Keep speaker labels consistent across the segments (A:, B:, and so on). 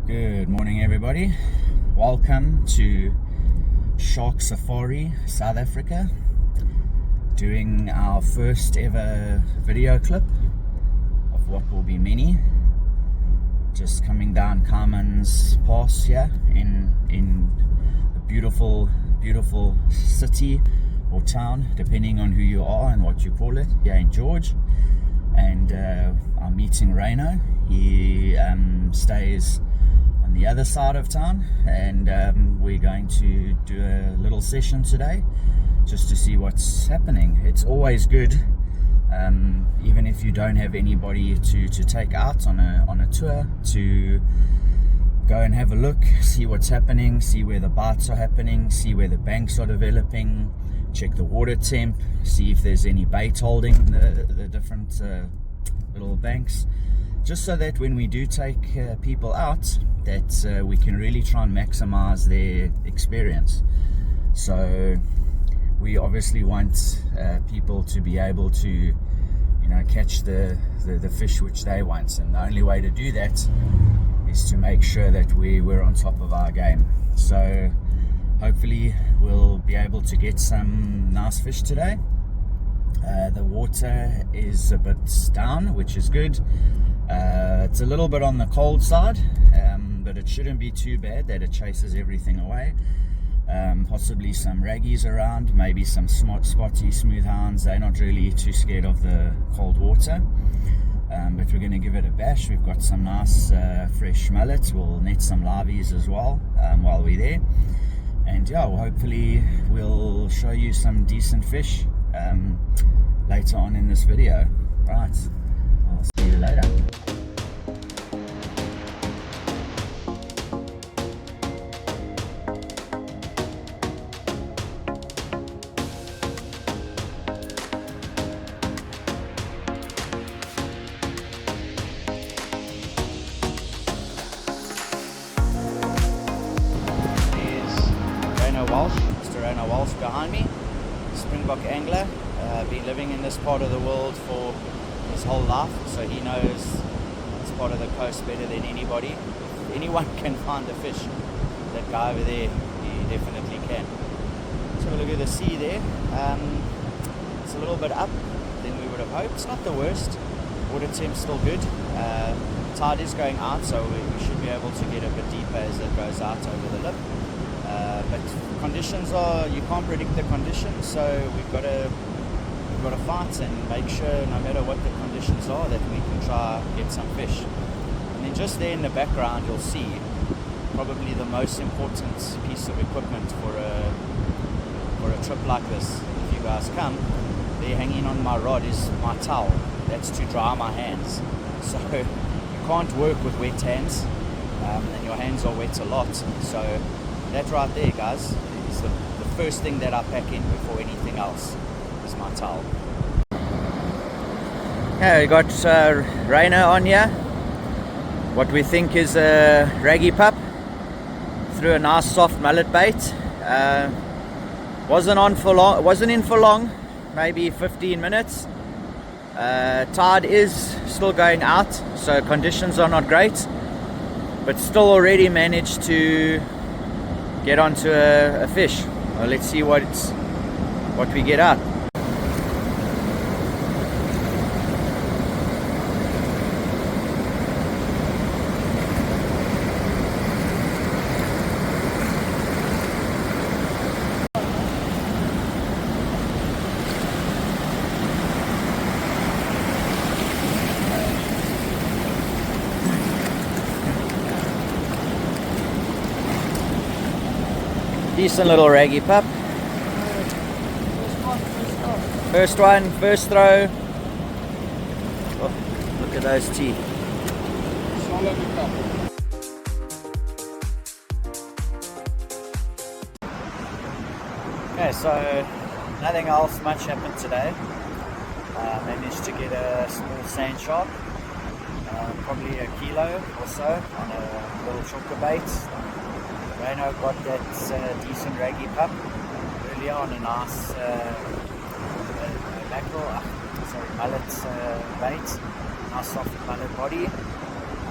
A: Good morning, everybody. Welcome to Shark Safari, South Africa. Doing our first ever video clip of what will be many. Just coming down Carmen's Pass here in a beautiful city or town, depending on who you are and what you call it, here in George. And I'm meeting Raino. He stays on the other side of town, and we're going to do a little session today just to see what's happening. It's always good, even if you don't have anybody to take out on a tour, to go and have a look, see what's happening, see where the bites are happening, see where the banks are developing, check the water temp, see if there's any bait holding the different little banks, just so that when we do take people out, that we can really try and maximize their experience. So we obviously want people to be able to, catch the fish which they want, and the only way to do that is to make sure that we're on top of our game. So hopefully we'll be able to get some nice fish today. The water is a bit down, which is good. It's a little bit on the cold side, but it shouldn't be too bad that it chases everything away. Possibly some raggies around, maybe some spotty smooth hounds. They're not really too scared of the cold water, but we're going to give it a bash. We've got some nice fresh mullets. We'll net some liveys as well while we're there, and yeah, hopefully we'll show you some decent fish later on in this video. Right, I'll see you later. Mr. Raino Walsh behind me, Springbok angler, been living in this part of the world for his whole life, so he knows this part of the coast better than anybody. If anyone can find a fish, that guy over there, he definitely can. Let's have a look at the sea there. It's a little bit up than we would have hoped. It's not the worst. Water temp's still good. Tide is going out, so we should be able to get a bit deeper as it goes out over the lip. But conditions you can't predict the conditions, so we've got to fight and make sure, no matter what the conditions are, that we can try get some fish. And then just there in the background, you'll see probably the most important piece of equipment for a trip like this. If you guys come, there hanging on my rod is my towel. That's to dry my hands. So you can't work with wet hands, and your hands are wet a lot. So that right there, guys, is the first thing that I pack in before anything else is my towel. Yeah, we got Raino on here. What we think is a raggy pup. Threw a nice soft mullet bait. Wasn't in for long, maybe 15 minutes. Tide is still going out, so conditions are not great, but still already managed to get onto a fish. Well, let's see what we get out. Decent little raggy pup. First one, first throw. Oh, look at those teeth. Okay, so nothing else much happened today. Managed to get a small sand shark, probably a kilo or so, on a little choker bait. Raino got that decent raggy pup earlier on a nice mackerel, mullet bait, nice soft mullet body.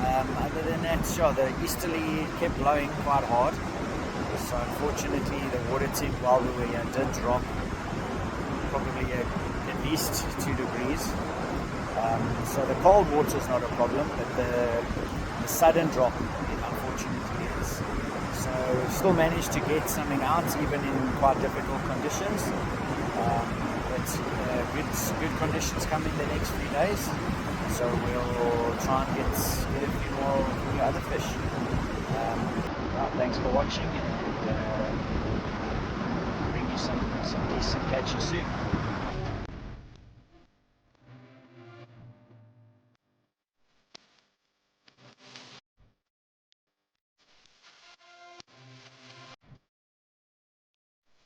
A: Other than that, sure, the easterly kept blowing quite hard. So unfortunately, the water temp while we were here did drop probably at least 2 degrees. So the cold water is not a problem, but the sudden drop, unfortunately, is. So still managed to get something out, even in quite difficult conditions. But good conditions coming the next few days. So we'll try and get a few other fish. Well, thanks for watching, and bring you some decent catches soon.